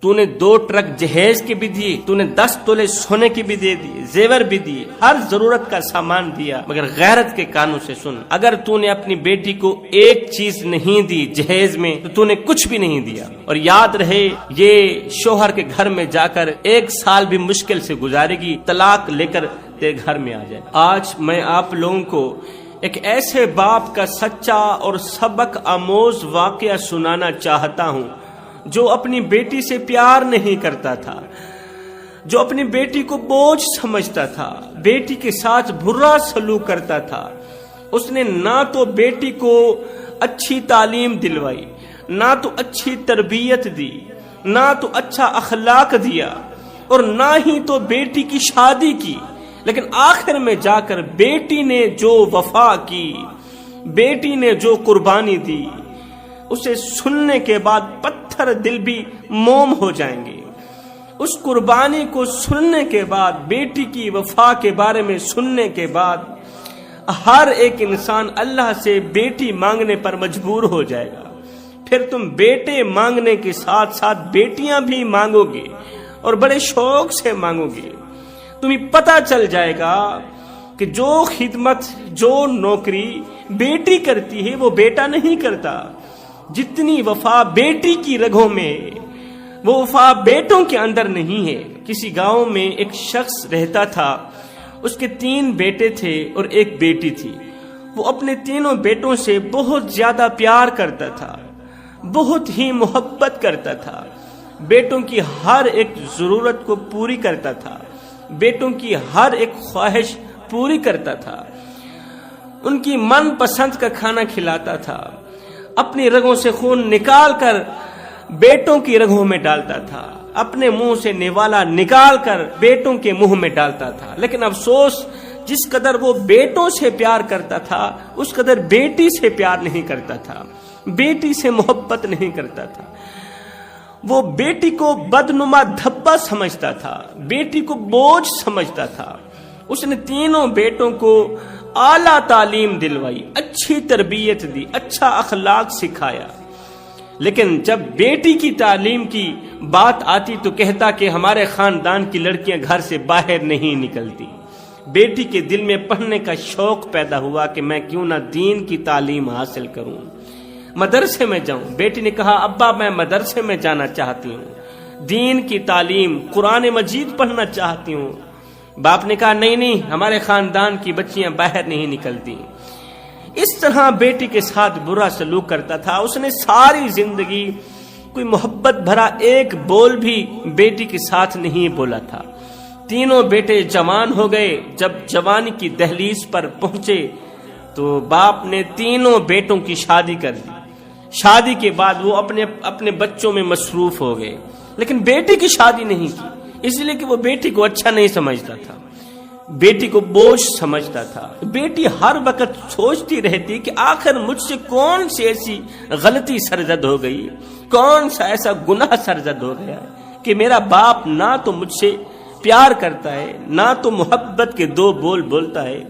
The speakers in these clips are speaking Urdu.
تو نے 2 ٹرک جہیز کے بھی دیے، تو نے 10 تولے سونے کی بھی دے دی، زیور بھی دیے، ہر ضرورت کا سامان دیا، مگر غیرت کے کانوں سے سن، اگر تو نے اپنی بیٹی کو ایک چیز نہیں دی جہیز میں تو نے کچھ بھی نہیں دیا۔ اور یاد رہے یہ شوہر کے گھر میں جا کر 1 سال بھی مشکل سے گزارے گی، طلاق لے کر تیرے گھر میں آ جائے۔ آج میں آپ لوگوں کو ایک ایسے باپ کا سچا اور سبق آموز واقعہ سنانا چاہتا ہوں جو اپنی بیٹی سے پیار نہیں کرتا تھا، جو اپنی بیٹی کو بوجھ سمجھتا تھا، بیٹی کے ساتھ برا سلوک کرتا تھا۔ اس نے نہ تو بیٹی کو اچھی تعلیم دلوائی، نہ تو اچھی تربیت دی، نہ تو اچھا اخلاق دیا، اور نہ ہی تو بیٹی کی شادی کی۔ لیکن آخر میں جا کر بیٹی نے جو وفا کی، بیٹی نے جو قربانی دی، اسے سننے کے بعد پتھر دل بھی موم ہو جائیں گے۔ اس قربانی کو سننے کے بعد، بیٹی کی وفا کے بارے میں سننے کے بعد، ہر ایک انسان اللہ سے بیٹی مانگنے پر مجبور ہو جائے گا۔ پھر تم بیٹے مانگنے کے ساتھ ساتھ بیٹیاں بھی مانگو گے، اور بڑے شوق سے مانگو گے۔ تمہیں پتہ چل جائے گا کہ جو خدمت، جو نوکری بیٹی کرتی ہے وہ بیٹا نہیں کرتا۔ جتنی وفا بیٹی کی رگوں میں، وہ وفا بیٹوں کے اندر نہیں ہے۔ کسی گاؤں میں ایک شخص رہتا تھا، اس کے 3 بیٹے تھے اور 1 بیٹی تھی۔ وہ اپنے تینوں بیٹوں سے بہت زیادہ پیار کرتا تھا، بہت ہی محبت کرتا تھا، بیٹوں کی ہر ایک ضرورت کو پوری کرتا تھا، بیٹوں کی ہر ایک خواہش پوری کرتا تھا، ان کی من پسند کا کھانا کھلاتا تھا، اپنی رگوں سے خون نکال کر بیٹوں کی رگوں میں ڈالتا تھا، اپنے منہ سے نوالا نکال کر بیٹوں کے منہ میں ڈالتا تھا۔ لیکن افسوس، جس قدر وہ بیٹوں سے پیار کرتا تھا اس قدر بیٹی سے پیار نہیں کرتا تھا، بیٹی سے محبت نہیں کرتا تھا۔ وہ بیٹی کو بدنما دھبا سمجھتا تھا، بیٹی کو بوجھ سمجھتا تھا۔ اس نے تینوں بیٹوں کو اعلیٰ تعلیم دلوائی، اچھی تربیت دی، اچھا اخلاق سکھایا، لیکن جب بیٹی کی تعلیم کی بات آتی تو کہتا کہ ہمارے خاندان کی لڑکیاں گھر سے باہر نہیں نکلتی۔ بیٹی کے دل میں پڑھنے کا شوق پیدا ہوا کہ میں کیوں نہ دین کی تعلیم حاصل کروں، مدرسے میں جاؤں۔ بیٹی نے کہا ابا میں مدرسے میں جانا چاہتی ہوں، دین کی تعلیم، قرآن مجید پڑھنا چاہتی ہوں۔ باپ نے کہا نہیں، ہمارے خاندان کی بچیاں باہر نہیں نکلتی۔ اس طرح بیٹی کے ساتھ برا سلوک کرتا تھا۔ اس نے ساری زندگی کوئی محبت بھرا ایک بول بھی بیٹی کے ساتھ نہیں بولا تھا۔ تینوں بیٹے جوان ہو گئے۔ جب جوانی کی دہلیز پر پہنچے تو باپ نے تینوں بیٹوں کی شادی کر دی۔ شادی کے بعد وہ اپنے بچوں میں مصروف ہو گئے، لیکن بیٹی کی شادی نہیں کی، اس لیے کہ وہ بیٹی کو اچھا نہیں سمجھتا تھا، بیٹی کو بوجھ سمجھتا تھا۔ بیٹی ہر وقت سوچتی رہتی کہ آخر مجھ سے کون سی ایسی غلطی سرزد ہو گئی، کون سا ایسا گناہ سرزد ہو گیا کہ میرا باپ نہ تو مجھ سے پیار کرتا ہے، نہ تو محبت کے 2 بول بولتا ہے،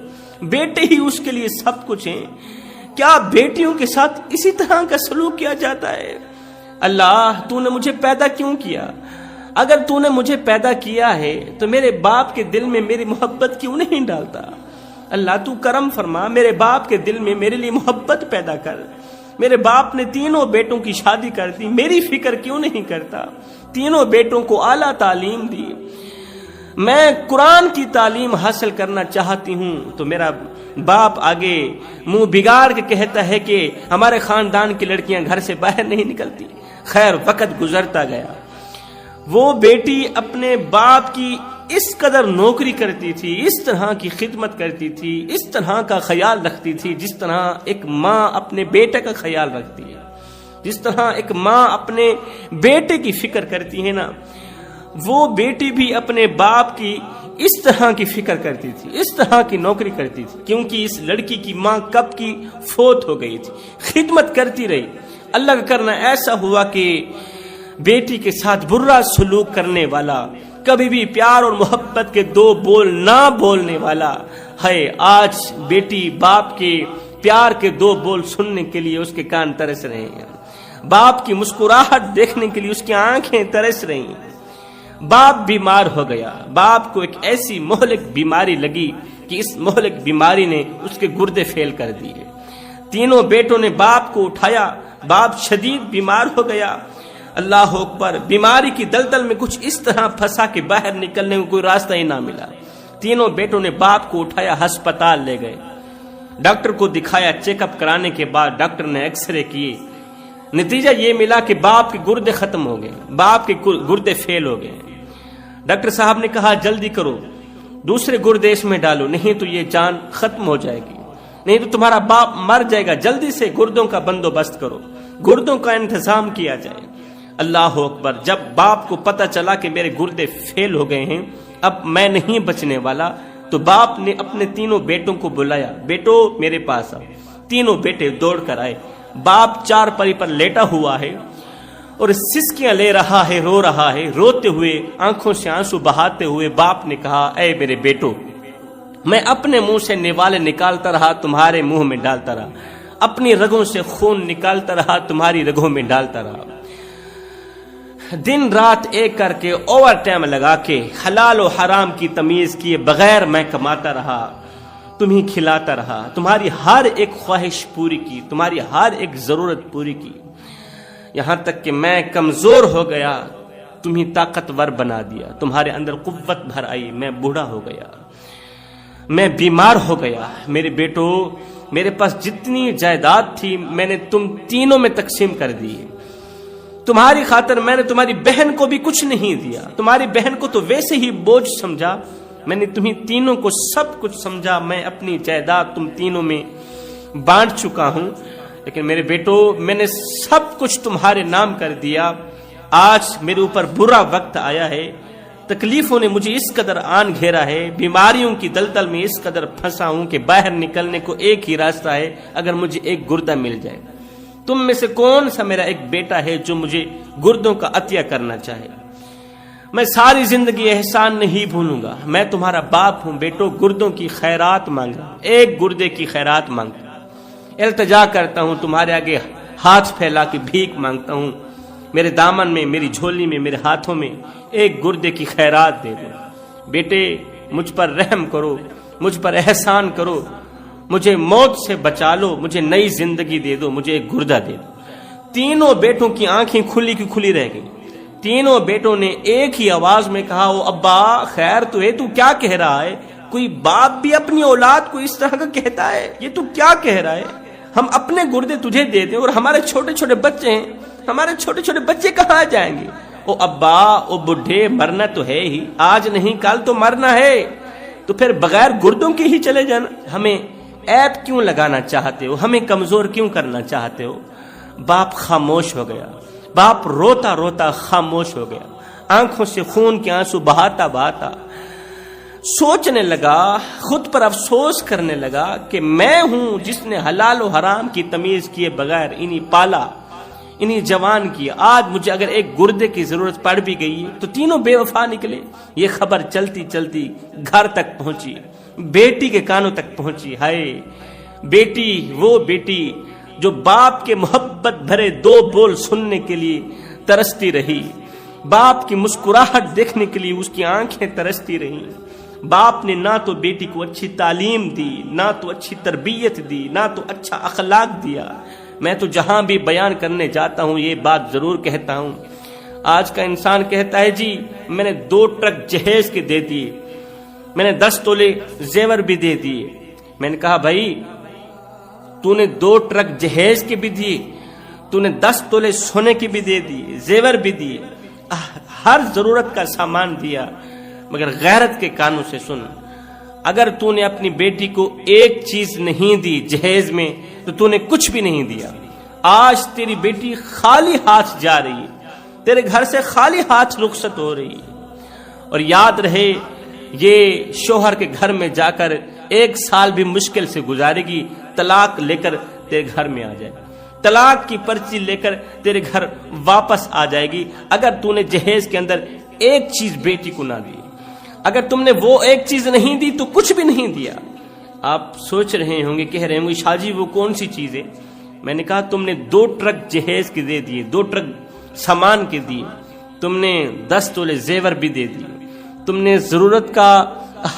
بیٹے ہی اس کے لیے سب کچھ ہیں۔ کیا بیٹیوں کے ساتھ اسی طرح کا سلوک کیا جاتا ہے؟ اللہ، تو نے مجھے پیدا کیوں کیا؟ اگر تو نے مجھے پیدا کیا ہے تو میرے باپ کے دل میں میری محبت کیوں نہیں ڈالتا؟ اللہ تو کرم فرما، میرے باپ کے دل میں میرے لیے محبت پیدا کر۔ میرے باپ نے تینوں بیٹوں کی شادی کر دی، میری فکر کیوں نہیں کرتا؟ تینوں بیٹوں کو اعلیٰ تعلیم دی، میں قرآن کی تعلیم حاصل کرنا چاہتی ہوں تو میرا باپ آگے منہ بگاڑ کے کہتا ہے کہ ہمارے خاندان کی لڑکیاں گھر سے باہر نہیں نکلتی۔ خیر، وقت گزرتا گیا، وہ بیٹی اپنے باپ کی اس قدر نوکری کرتی تھی، اس طرح کی خدمت کرتی تھی، اس طرح کا خیال رکھتی تھی جس طرح ایک ماں اپنے بیٹے کا خیال رکھتی ہے، جس طرح ایک ماں اپنے بیٹے کی فکر کرتی ہے نا، وہ بیٹی بھی اپنے باپ کی اس طرح کی فکر کرتی تھی، اس طرح کی نوکری کرتی تھی، کیونکہ اس لڑکی کی ماں کب کی فوت ہو گئی تھی، خدمت کرتی رہی۔ اللہ کا کرنا ایسا ہوا کہ بیٹی کے ساتھ برا سلوک کرنے والا، کبھی بھی پیار اور محبت کے 2 بول نہ بولنے والا ہے، آج بیٹی باپ کے پیار کے 2 بول سننے کے لیے اس کے کان ترس رہے ہیں۔ باپ کی مسکراہٹ دیکھنے کے لیے اس کی آنکھیں ترس رہی. باپ بیمار ہو گیا. باپ کو ایک ایسی مہلک بیماری لگی کہ اس مہلک بیماری نے اس کے گردے فیل کر دیے. تینوں بیٹوں نے باپ کو اٹھایا. باپ شدید بیمار ہو گیا. اللہ اکبر. بیماری کی دلدل میں کچھ اس طرح پھنسا کہ باہر نکلنے کو کوئی راستہ ہی نہ ملا. تینوں بیٹوں نے باپ کو اٹھایا, ہسپتال لے گئے. ڈاکٹر کو دکھایا. چیک اپ کرانے کے بعد ڈاکٹر نے ایکس رے کیے. نتیجہ یہ ملا کہ باپ کے گردے ختم ہو گئے, باپ کے گردے فیل ہو گئے. ڈاکٹر صاحب نے کہا جلدی کرو, دوسرے گردے اس میں ڈالو, نہیں تو یہ جان ختم ہو جائے گی, نہیں تو تمہارا باپ مر جائے گا. جلدی سے گردوں کا بندوبست کرو, گردوں کا انتظام کیا جائے. اللہ اکبر. جب باپ کو پتہ چلا کہ میرے گردے فیل ہو گئے ہیں, اب میں نہیں بچنے والا, تو باپ نے اپنے تینوں بیٹوں کو بلایا. بیٹو میرے پاس آؤ. تینوں بیٹے دوڑ کر آئے. باپ چارپائی پر لیٹا ہوا ہے اور سسکیاں لے رہا ہے, رو رہا ہے. روتے ہوئے, آنکھوں سے آنسو بہاتے ہوئے باپ نے کہا, اے میرے بیٹو, میں اپنے منہ سے نوالے نکالتا رہا, تمہارے منہ میں ڈالتا رہا. اپنی رگوں سے خون نکالتا رہا, تمہاری رگوں میں ڈالتا رہا. دن رات ایک کر کے اوور ٹائم لگا کے حلال و حرام کی تمیز کیے بغیر میں کماتا رہا, تمہیں کھلاتا رہا. تمہاری ہر ایک خواہش پوری کی, تمہاری ہر ایک ضرورت پوری کی, یہاں تک کہ میں کمزور ہو گیا, تمہیں طاقتور بنا دیا. تمہارے اندر قوت بھر آئی. میں بوڑھا ہو گیا, میں بیمار ہو گیا. میرے بیٹو, میرے پاس جتنی جائیداد تھی میں نے تم تینوں میں تقسیم کر دی. تمہاری خاطر میں نے تمہاری بہن کو بھی کچھ نہیں دیا. تمہاری بہن کو تو ویسے ہی بوجھ سمجھا, میں نے تمہیں تینوں کو سب کچھ سمجھا. میں اپنی جائیداد تم تینوں میں بانٹ چکا ہوں, لیکن میرے بیٹو میں نے سب کچھ تمہارے نام کر دیا. آج میرے اوپر برا وقت آیا ہے, تکلیفوں نے مجھے اس قدر آن گھیرا ہے, بیماریوں کی دلدل میں اس قدر پھنسا ہوں کہ باہر نکلنے کو ایک ہی راستہ ہے, اگر مجھے ایک گردہ مل جائے. تم میں سے کون سا میرا ایک بیٹا ہے جو مجھے گردوں کا عطیہ کرنا چاہے؟ میں ساری زندگی احسان نہیں بھولوں گا. میں تمہارا باپ ہوں. بیٹو گردوں کی خیرات مانگا, ایک گردے کی خیرات مانگتا, التجا کرتا ہوں تمہارے آگے, ہاتھ پھیلا کے بھیک مانگتا ہوں. میرے دامن میں, میری جھولی میں, میرے ہاتھوں میں ایک گردے کی خیرات دے دو. بیٹے مجھ پر رحم کرو, مجھ پر احسان کرو, مجھے موت سے بچا لو, مجھے نئی زندگی دے دو, مجھے ایک گردہ دے دو. تینوں بیٹوں کی آنکھیں کھلی کی کھلی رہ گئی. تینوں بیٹوں نے ایک ہی آواز میں کہا, او ابا خیر تو ہے, تو کیا کہہ رہا ہے؟ کوئی باپ بھی اپنی اولاد کو اس طرح کا کہتا ہے؟ یہ تو کیا کہہ رہا ہے؟ ہم اپنے گردے تجھے دے دیں اور ہمارے چھوٹے چھوٹے بچے ہیں, ہمارے چھوٹے چھوٹے بچے کہاں جائیں گے؟ او ابا, او بڈھے, مرنا تو ہے ہی, آج نہیں کل تو مرنا ہے, تو پھر بغیر گردوں کے ہی چلے جانا. ہمیں عیب کیوں لگانا چاہتے ہو؟ ہمیں کمزور کیوں کرنا چاہتے ہو؟ باپ خاموش ہو گیا. باپ روتا روتا خاموش ہو گیا, آنکھوں سے خون کے آنسو بہاتا بہاتا سوچنے لگا, خود پر افسوس کرنے لگا کہ میں ہوں جس نے حلال و حرام کی تمیز کیے بغیر انہیں پالا, انہیں جوان کیا. آج مجھے اگر ایک گردے کی ضرورت پڑ بھی گئی تو تینوں بے وفا نکلے. یہ خبر چلتی چلتی گھر تک پہنچی, بیٹی کے کانوں تک پہنچی. ہائے بیٹی, وہ بیٹی جو باپ کے محبت بھرے دو بول سننے کے لیے ترستی رہی, باپ کی مسکراہٹ دیکھنے کے لیے اس کی آنکھیں ترستی رہیں. باپ نے نہ تو بیٹی کو اچھی تعلیم دی, نہ تو اچھی تربیت دی, نہ تو اچھا اخلاق دیا. میں تو جہاں بھی بیان کرنے جاتا ہوں یہ بات ضرور کہتا ہوں. آج کا انسان کہتا ہے جی میں نے 2 ٹرک جہیز کے دے دیے, میں نے 10 تولے زیور بھی دے دیے. میں نے کہا بھائی تو نے 2 ٹرک جہیز کے بھی دیے, تو نے 10 تولے سونے کی بھی دے دیے, زیور بھی دیے, ہر ضرورت کا سامان دیا, مگر غیرت کے کانوں سے سن, اگر تو نے اپنی بیٹی کو ایک چیز نہیں دی جہیز میں تو تو نے کچھ بھی نہیں دیا. آج تیری بیٹی خالی ہاتھ جا رہی ہے, تیرے گھر سے خالی ہاتھ رخصت ہو رہی ہے. اور یاد رہے یہ شوہر کے گھر میں جا کر 1 سال بھی مشکل سے گزارے گی, طلاق لے کر تیرے گھر میں آ جائے, طلاق کی پرچی لے کر تیرے گھر واپس آ جائے گی اگر تو نے جہیز کے اندر ایک چیز بیٹی کو نہ دی. اگر تم نے وہ ایک چیز نہیں دی تو کچھ بھی نہیں دیا. آپ سوچ رہے ہوں گے, کہہ رہے ہوں گے شاہ جی وہ کون سی چیز ہے؟ میں نے کہا تم نے 2 ٹرک جہیز کے دے دیے، 2 ٹرک سامان کے دیے، تم نے 10 تولے زیور بھی دے دیے، تم نے ضرورت کا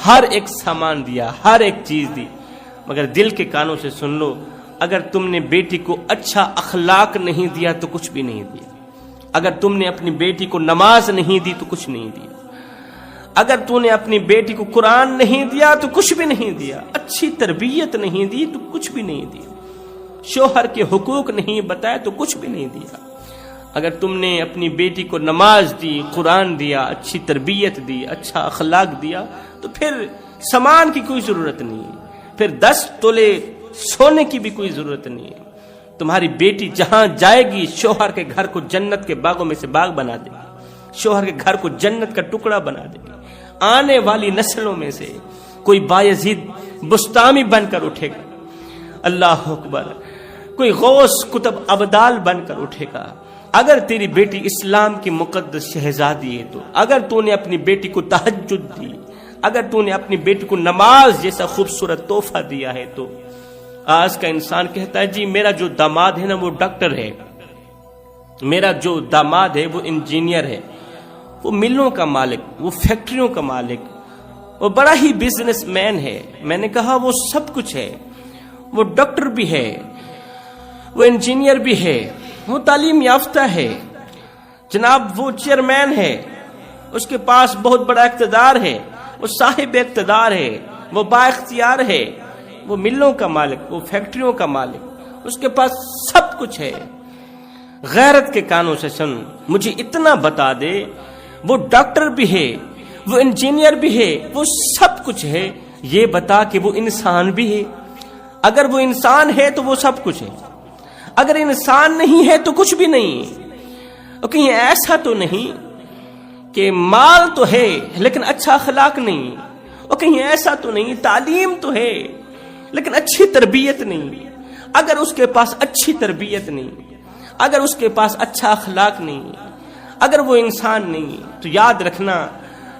ہر ایک سامان دیا، ہر ایک چیز دی، مگر دل کے کانوں سے سن لو، اگر تم نے بیٹی کو اچھا اخلاق نہیں دیا تو کچھ بھی نہیں دیا، اگر تم نے اپنی بیٹی کو نماز نہیں دی تو کچھ نہیں دیا، اگر تو نے اپنی بیٹی کو قرآن نہیں دیا تو کچھ بھی نہیں دیا، اچھی تربیت نہیں دی تو کچھ بھی نہیں دیا، شوہر کے حقوق نہیں بتائے تو کچھ بھی نہیں دیا، اگر تم نے اپنی بیٹی کو نماز دی، قرآن دیا، اچھی تربیت دی، اچھا اخلاق دیا، تو پھر سامان کی کوئی ضرورت نہیں ہے، پھر 10 تولے سونے کی بھی کوئی ضرورت نہیں ہے۔ تمہاری بیٹی جہاں جائے گی شوہر کے گھر کو جنت کے باغوں میں سے باغ بنا دے گی، شوہر کے گھر کو جنت کا ٹکڑا بنا دے گی، آنے والی نسلوں میں سے کوئی بایزید بستامی بن کر اٹھے گا، اللہ اکبر، کوئی غوث قطب ابدال بن کر اٹھے گا۔ اگر تیری بیٹی اسلام کی مقدس شہزادی ہے تو، اگر تو نے اپنی بیٹی کو تہجد دی، اگر تو نے اپنی بیٹی کو نماز جیسا خوبصورت تحفہ دیا ہے تو، آج کا انسان کہتا ہے جی میرا جو داماد ہے نا وہ ڈاکٹر ہے، میرا جو داماد ہے وہ انجینئر ہے، وہ ملوں کا مالک، وہ فیکٹریوں کا مالک، وہ بڑا ہی بزنس مین ہے۔ میں نے کہا وہ سب کچھ ہے، وہ ڈاکٹر بھی ہے، وہ انجینئر بھی ہے، وہ تعلیم یافتہ ہے، جناب وہ چیئرمین ہے، اس کے پاس بہت بڑا اقتدار ہے، وہ صاحب اقتدار ہے، وہ با اختیار ہے، وہ ملوں کا مالک، وہ فیکٹریوں کا مالک، اس کے پاس سب کچھ ہے۔ غیرت کے کانوں سے سن، مجھے اتنا بتا دے، وہ ڈاکٹر بھی ہے، وہ انجینئر بھی ہے، وہ سب کچھ ہے، یہ بتا کہ وہ انسان بھی ہے۔ اگر وہ انسان ہے تو وہ سب کچھ ہے، اگر انسان نہیں ہے تو کچھ بھی نہیں۔ اور کہیں ایسا تو نہیں کہ مال تو ہے لیکن اچھا اخلاق نہیں، اور کہیں ایسا تو نہیں تعلیم تو ہے لیکن اچھی تربیت نہیں۔ اگر اس کے پاس اچھی تربیت نہیں، اگر اس کے پاس اچھا اخلاق نہیں، اگر وہ انسان نہیں، تو یاد رکھنا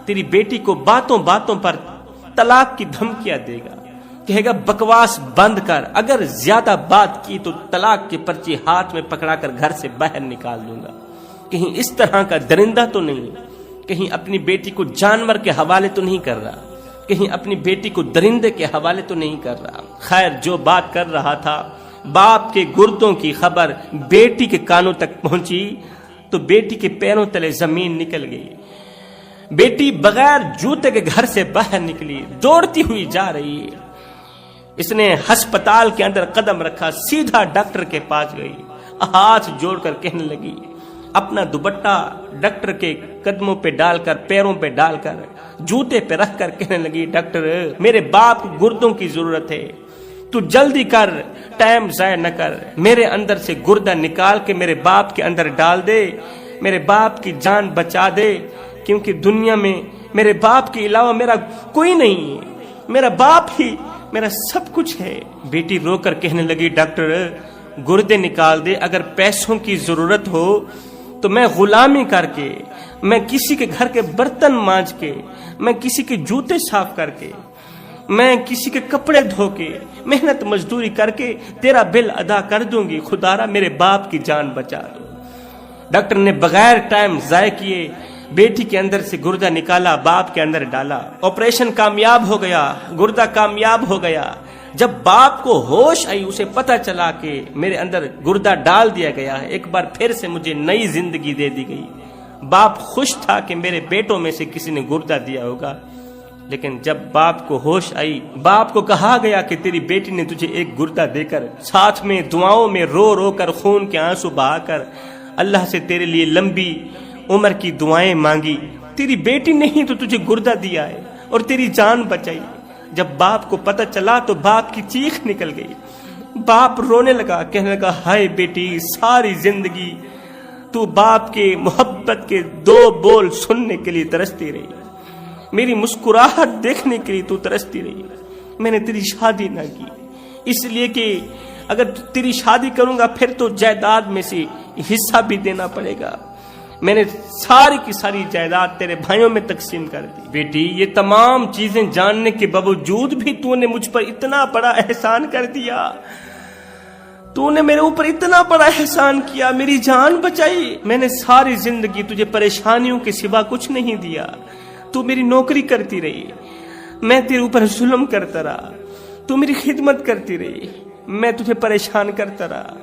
تیری بیٹی کو باتوں باتوں پر طلاق کی دھمکیاں دے گا، کہے گا بکواس بند کر، اگر زیادہ بات کی تو طلاق کی پرچی ہاتھ میں پکڑا کر گھر سے باہر نکال دوں گا۔ کہیں اس طرح کا درندہ تو نہیں، کہیں اپنی بیٹی کو جانور کے حوالے تو نہیں کر رہا، کہیں اپنی بیٹی کو درندے کے حوالے تو نہیں کر رہا۔ خیر جو بات کر رہا تھا، باپ کے گردوں کی خبر بیٹی کے کانوں تک پہنچی تو بیٹی کے پیروں تلے زمین نکل گئی، بیٹی بغیر جوتے کے گھر سے باہر نکلی، دوڑتی ہوئی جا رہی ہے۔ اس نے ہسپتال کے اندر قدم رکھا، سیدھا ڈاکٹر کے پاس گئی، ہاتھ جوڑ کر کہنے لگی، اپنا دوپٹہ ڈاکٹر کے قدموں پہ ڈال کر، پیروں پہ ڈال کر، جوتے پہ رکھ کر کہنے لگی، ڈاکٹر میرے باپ کو گردوں کی ضرورت ہے، تو جلدی کر، ٹائم ضائع نہ کر، میرے اندر سے گردہ نکال کے میرے باپ کے اندر ڈال دے، میرے باپ کی جان بچا دے، کیونکہ دنیا میں میرے باپ کے علاوہ میرا کوئی نہیں ہے، میرا باپ ہی میرا سب کچھ ہے۔ بیٹی رو کر کہنے لگی، ڈاکٹر گردے نکال دے، اگر پیسوں کی ضرورت ہو تو میں غلامی کر کے، میں کسی کے گھر کے برتن مانج کے، میں کسی کے جوتے صاف کر کے، میں کسی کے کپڑے دھو کے، محنت مزدوری کر کے تیرا بل ادا کر دوں گی، خدارا میرے باپ کی جان بچا دو۔ ڈاکٹر نے بغیر ٹائم ضائع کیے بیٹی کے اندر سے گردہ نکالا، باپ کے اندر ڈالا، آپریشن کامیاب ہو گیا، گردہ کامیاب ہو گیا۔ جب باپ کو ہوش آئی، اسے پتہ چلا کہ میرے اندر گردہ ڈال دیا گیا ہے، ایک بار پھر سے مجھے نئی زندگی دے دی گئی۔ باپ خوش تھا کہ میرے بیٹوں میں سے کسی نے گردہ دیا ہوگا، لیکن جب باپ کو ہوش آئی، باپ کو کہا گیا کہ تیری بیٹی نے تجھے ایک گردہ دے کر، ساتھ میں دعاؤں میں رو رو کر، خون کے آنسو بہا کر اللہ سے تیرے لیے لمبی عمر کی دعائیں مانگی، تیری بیٹی نے ہی تو تجھے گردہ دیا ہے اور تیری جان بچائی۔ جب باپ کو پتہ چلا تو باپ کی چیخ نکل گئی، باپ رونے لگا، کہنے لگا، ہائے بیٹی، ساری زندگی تو باپ کے محبت کے 2 بول سننے کے لیے ترستی رہی، میری مسکراہٹ دیکھنے کے لیے تو ترستی رہی، میں نے تیری شادی نہ کی اس لیے کہ اگر تیری شادی کروں گا پھر تو جائیداد میں سے حصہ بھی دینا پڑے گا، میں نے ساری کی ساری جائیداد تیرے بھائیوں میں تقسیم کر دی۔ بیٹی یہ تمام چیزیں جاننے کے باوجود بھی تو نے مجھ پر اتنا بڑا احسان کر دیا، تو نے میرے اوپر اتنا بڑا احسان کیا، میری جان بچائی، میں نے ساری زندگی تجھے پریشانیوں کے سوا کچھ نہیں دیا، تو میری نوکری کرتی رہی، میں تیرے اوپر ظلم کرتا رہا، تو میری خدمت کرتی رہی، میں تجھے پریشان کرتا رہا،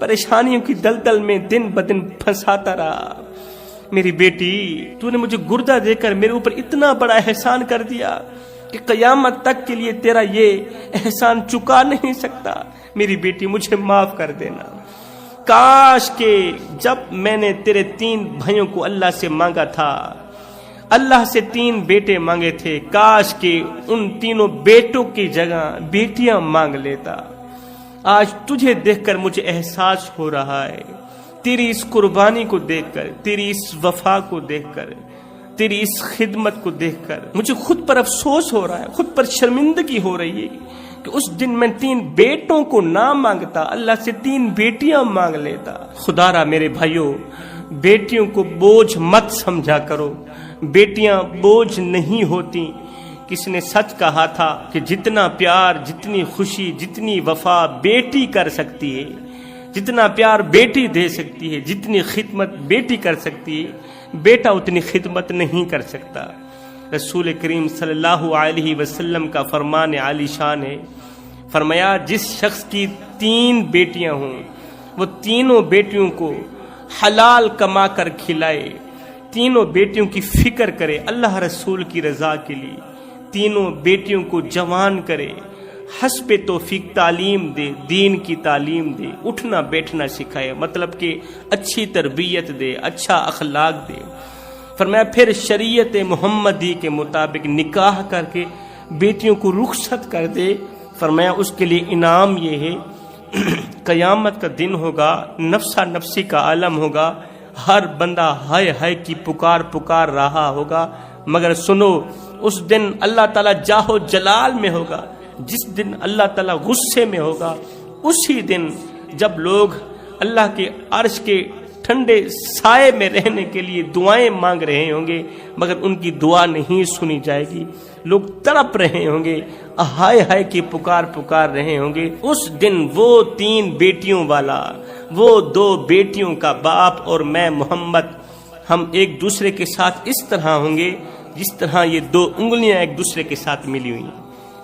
پریشانیوں کی دلدل میں دن بدن پھنساتا رہا۔ میری بیٹی، تو نے مجھے گردہ دے کر میرے اوپر اتنا بڑا احسان کر دیا کہ قیامت تک کے لیے تیرا یہ احسان چکا نہیں سکتا۔ میری بیٹی، مجھے معاف کر دینا۔ کاش کہ جب میں نے تیرے 3 بھائیوں کو اللہ سے مانگا تھا، اللہ سے 3 بیٹے مانگے تھے، کاش کہ ان تینوں بیٹوں کی جگہ بیٹیاں مانگ لیتا۔ آج تجھے دیکھ کر مجھے احساس ہو رہا ہے، تیری اس قربانی کو دیکھ کر، تیری اس وفا کو دیکھ کر، تیری اس خدمت کو دیکھ کر مجھے خود پر افسوس ہو رہا ہے، خود پر شرمندگی ہو رہی ہے کہ اس دن میں 3 بیٹوں کو نہ مانگتا، اللہ سے 3 بیٹیاں مانگ لیتا۔ خدا را میرے بھائیوں، بیٹیوں کو بوجھ مت سمجھا کرو، بیٹیاں بوجھ نہیں ہوتی۔ کسی نے سچ کہا تھا کہ جتنا پیار، جتنی خوشی، جتنی وفا بیٹی کر سکتی ہے، جتنا پیار بیٹی دے سکتی ہے، جتنی خدمت بیٹی کر سکتی ہے، بیٹا اتنی خدمت نہیں کر سکتا۔ رسول کریم صلی اللہ علیہ وسلم کا فرمان عالی شان ہے، فرمایا جس شخص کی 3 بیٹیاں ہوں وہ تینوں بیٹیوں کو حلال کما کر کھلائے، تینوں بیٹیوں کی فکر کرے اللہ رسول کی رضا کے لیے، تینوں بیٹیوں کو جوان کرے، حسب توفیق تعلیم دے، دین کی تعلیم دے، اٹھنا بیٹھنا سکھائے، مطلب کہ اچھی تربیت دے، اچھا اخلاق دے۔ فرمایا پھر شریعت محمدی کے مطابق نکاح کر کے بیٹیوں کو رخصت کر دے، فرمایا اس کے لیے انعام یہ ہے قیامت کا دن ہوگا، نفسا نفسی کا عالم ہوگا، ہر بندہ ہائے ہائے کی پکار رہا ہوگا، مگر سنو اس دن اللہ تعالیٰ جاہو جلال میں ہوگا، جس دن اللہ تعالیٰ غصے میں ہوگا، اسی دن جب لوگ اللہ کے عرش کے ٹھنڈے سائے میں رہنے کے لیے دعائیں مانگ رہے ہوں گے، مگر ان کی دعا نہیں سنی جائے گی، لوگ تڑپ رہے ہوں گے، ہائے ہائے کی پکار رہے ہوں گے، اس دن وہ 3 بیٹیوں والا، وہ 2 بیٹیوں کا باپ اور میں محمد، ہم ایک دوسرے کے ساتھ اس طرح ہوں گے جس طرح یہ 2 انگلیاں ایک دوسرے کے ساتھ ملی ہوئی ہیں،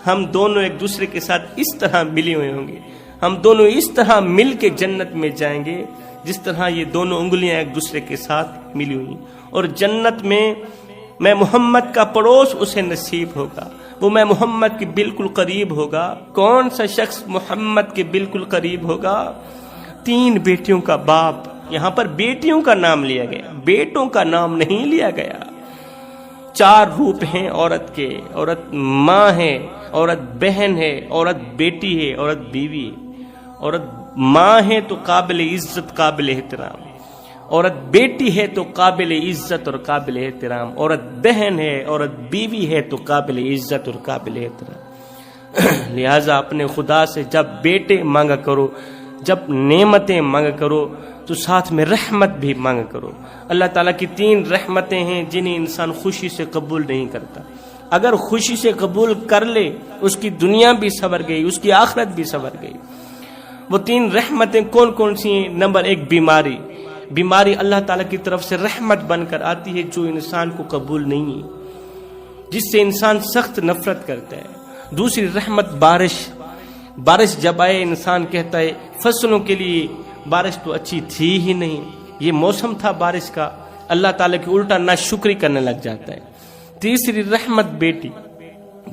ہم دونوں ایک دوسرے کے ساتھ اس طرح ملے ہوئے ہوں گے، ہم دونوں اس طرح مل کے جنت میں جائیں گے جس طرح یہ دونوں انگلیاں ایک دوسرے کے ساتھ ملی ہوئی، اور جنت میں محمد کا پڑوس اسے نصیب ہوگا، وہ میں محمد کے بالکل قریب ہوگا۔ کون سا شخص محمد کے بالکل قریب ہوگا؟ 3 بیٹیوں کا باپ۔ یہاں پر بیٹیوں کا نام لیا گیا، بیٹوں کا نام نہیں لیا گیا۔ 4 روپ ہیں عورت کے، عورت ماں ہے، عورت بہن ہے، عورت بیٹی ہے، عورت بیوی ہے۔ عورت ماں ہے تو قابل عزت، قابل احترام، عورت بیٹی ہے تو قابل عزت اور قابل احترام، عورت بہن ہے، عورت بیوی ہے تو قابل عزت اور قابل احترام۔ لہذا اپنے خدا سے جب بیٹے مانگا کرو، جب نعمتیں مانگا کرو تو ساتھ میں رحمت بھی مانگا کرو۔ اللہ تعالیٰ کی 3 رحمتیں ہیں جنہیں انسان خوشی سے قبول نہیں کرتا، اگر خوشی سے قبول کر لے اس کی دنیا بھی سنور گئی، اس کی آخرت بھی سنور گئی۔ وہ 3 رحمتیں کون کون سی ہیں؟ نمبر 1 بیماری اللہ تعالیٰ کی طرف سے رحمت بن کر آتی ہے جو انسان کو قبول نہیں ہے، جس سے انسان سخت نفرت کرتا ہے۔ دوسری رحمت بارش جب آئے انسان کہتا ہے فصلوں کے لیے بارش تو اچھی تھی ہی نہیں، یہ موسم تھا بارش کا، اللہ تعالیٰ کی الٹا ناشکری کرنے لگ جاتا ہے۔ تیسری رحمت بیٹی،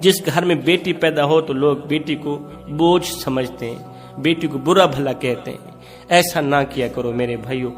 جس گھر میں بیٹی پیدا ہو تو لوگ بیٹی کو بوجھ سمجھتے ہیں، بیٹی کو برا بھلا کہتے ہیں۔ ایسا نہ کیا کرو میرے بھائیوں۔